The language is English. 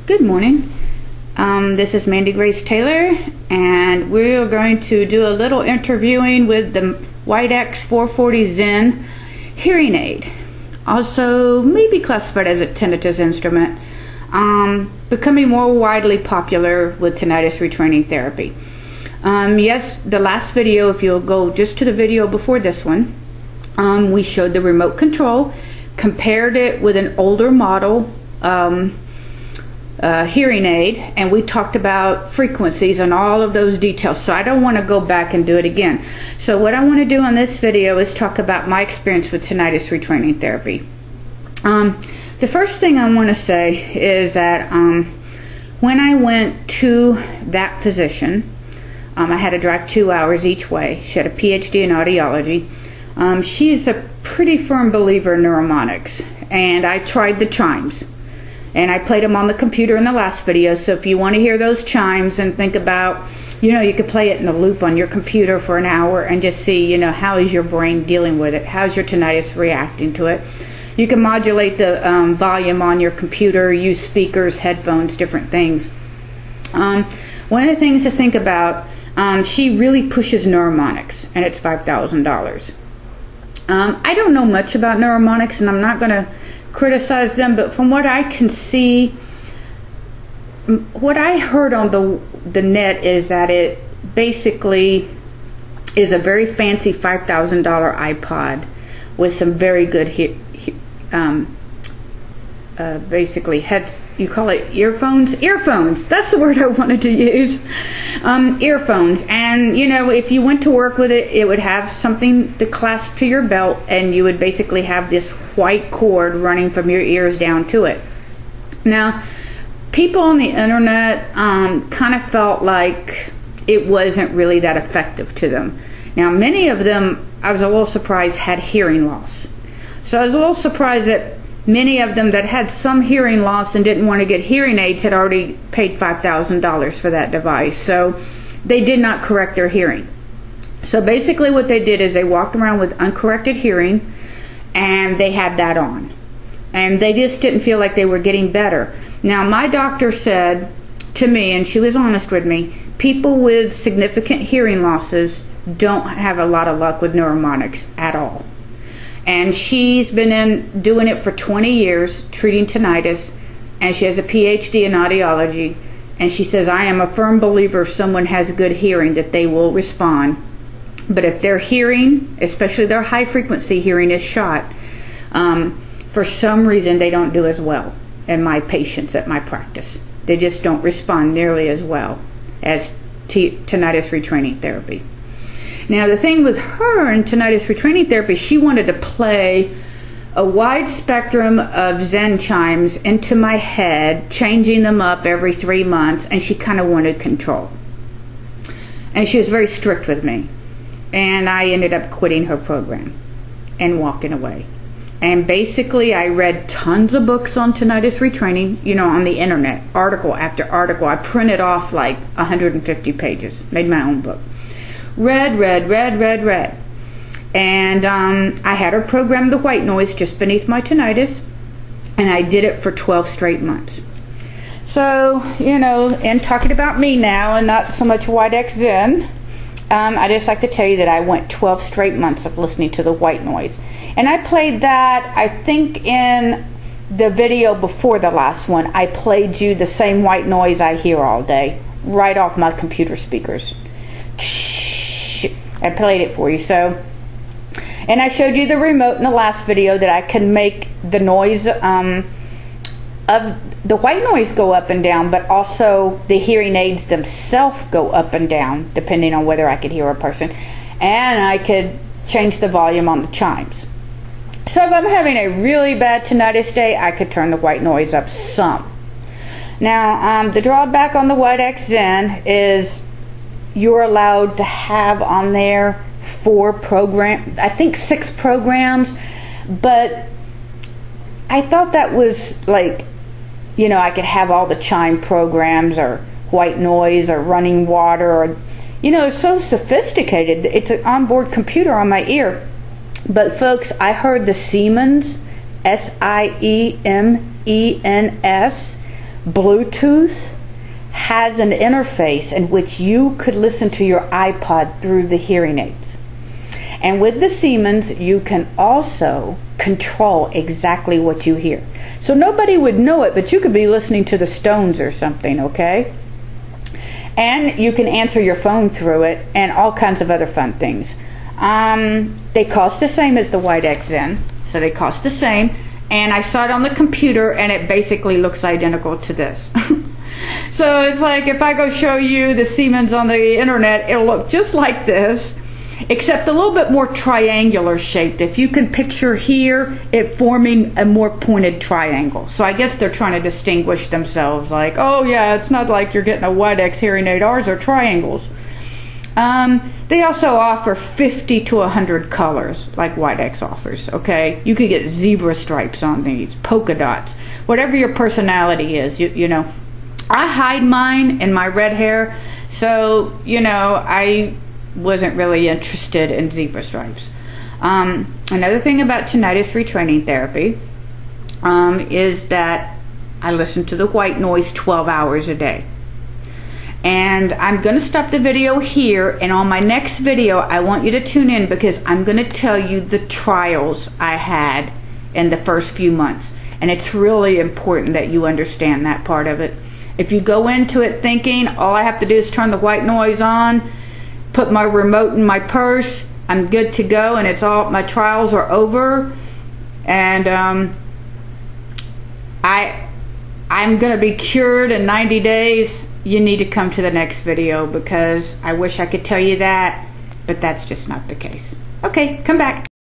Good morning. This is Mandie Grace Taylor, and we're going to do a little interviewing with the White-X 440 Zen hearing aid, also maybe classified as a tinnitus instrument, becoming more widely popular with tinnitus retraining therapy. Yes, the last video, if you'll go just to the video before this one, we showed the remote control, compared it with an older model hearing aid, and we talked about frequencies and all of those details, so I don't want to go back and do it again. So what I want to do on this video is talk about my experience with tinnitus retraining therapy. The first thing I want to say is that when I went to that physician, I had to drive 2 hours each way. She had a PhD in audiology. She's a pretty firm believer in neuromonics, and I tried the chimes. And I played them on the computer in the last video, so if you want to hear those chimes and think about, you could play it in a loop on your computer for an hour and just see, how is your brain dealing with it? How's your tinnitus reacting to it? You can modulate the volume on your computer, use speakers, headphones, different things. One of the things to think about, she really pushes neuromonics, and it's $5,000. I don't know much about neuromonics, and I'm not going to criticize them, but from what I can see, what I heard on the net is that it basically is a very fancy $5,000 iPod with some very good basically heads, you call it earphones? Earphones, that's the word I wanted to use. Earphones, and if you went to work with it, it would have something to clasp to your belt, and you would basically have this white cord running from your ears down to it. Now, people on the internet kind of felt like it wasn't really that effective to them. Now, many of them, I was a little surprised, had hearing loss. So I was a little surprised that many of them that had some hearing loss and didn't want to get hearing aids had already paid $5,000 for that device. So they did not correct their hearing. So basically what they did is they walked around with uncorrected hearing, and they had that on. And they just didn't feel like they were getting better. Now, my doctor said to me, and she was honest with me, people with significant hearing losses don't have a lot of luck with neuromonics at all. And she's been doing it for 20 years, treating tinnitus, and she has a PhD in audiology. And she says, I am a firm believer if someone has good hearing that they will respond. But if their hearing, especially their high frequency hearing, is shot, for some reason they don't do as well in my patients at my practice. They just don't respond nearly as well as tinnitus retraining therapy. Now, the thing with her in tinnitus retraining therapy, she wanted to play a wide spectrum of Zen chimes into my head, changing them up every 3 months, and she kind of wanted control. And she was very strict with me. And I ended up quitting her program and walking away. And basically, I read tons of books on tinnitus retraining, on the internet, article after article. I printed off like 150 pages, made my own book. Read. And I had her program the white noise just beneath my tinnitus, and I did it for 12 straight months. So, and talking about me now and not so much White-X Zen, I just like to tell you that I went 12 straight months of listening to the white noise. And I played that, I think in the video before the last one, I played you the same white noise I hear all day, right off my computer speakers. I played it for you. So, and I showed you the remote in the last video that I can make the noise of the white noise go up and down, but also the hearing aids themselves go up and down depending on whether I could hear a person, and I could change the volume on the chimes. So if I'm having a really bad tinnitus day, I could turn the white noise up some. Now, the drawback on the White-X Zen is you're allowed to have on there 6 programs, but I thought that was like, I could have all the chime programs or white noise or running water, or it's so sophisticated. It's an onboard computer on my ear. But folks, I heard the Siemens, S-I-E-M-E-N-S, Bluetooth has an interface in which you could listen to your iPod through the hearing aids. And with the Siemens, you can also control exactly what you hear. So nobody would know it, but you could be listening to the Stones or something, okay? And you can answer your phone through it and all kinds of other fun things. They cost the same as the White X Zen, so they cost the same. And I saw it on the computer, and it basically looks identical to this. So it's like if I go show you the Siemens on the internet, it'll look just like this, except a little bit more triangular shaped. If you can picture here, it forming a more pointed triangle. So I guess they're trying to distinguish themselves, like, oh yeah, it's not like you're getting a White X hearing aid. Ours are triangles. They also offer 50 to 100 colors, like White X offers, okay? You could get zebra stripes on these, polka dots, whatever your personality is, you know. I hide mine in my red hair, so, you know, I wasn't really interested in zebra stripes. Another thing about tinnitus retraining therapy is that I listen to the white noise 12 hours a day. And I'm going to stop the video here, and on my next video I want you to tune in, because I'm going to tell you the trials I had in the first few months. And it's really important that you understand that part of it. If you go into it thinking all I have to do is turn the white noise on, put my remote in my purse, I'm good to go, and it's all, my trials are over, and I'm going to be cured in 90 days, you need to come to the next video, because I wish I could tell you that, but that's just not the case. Okay, come back.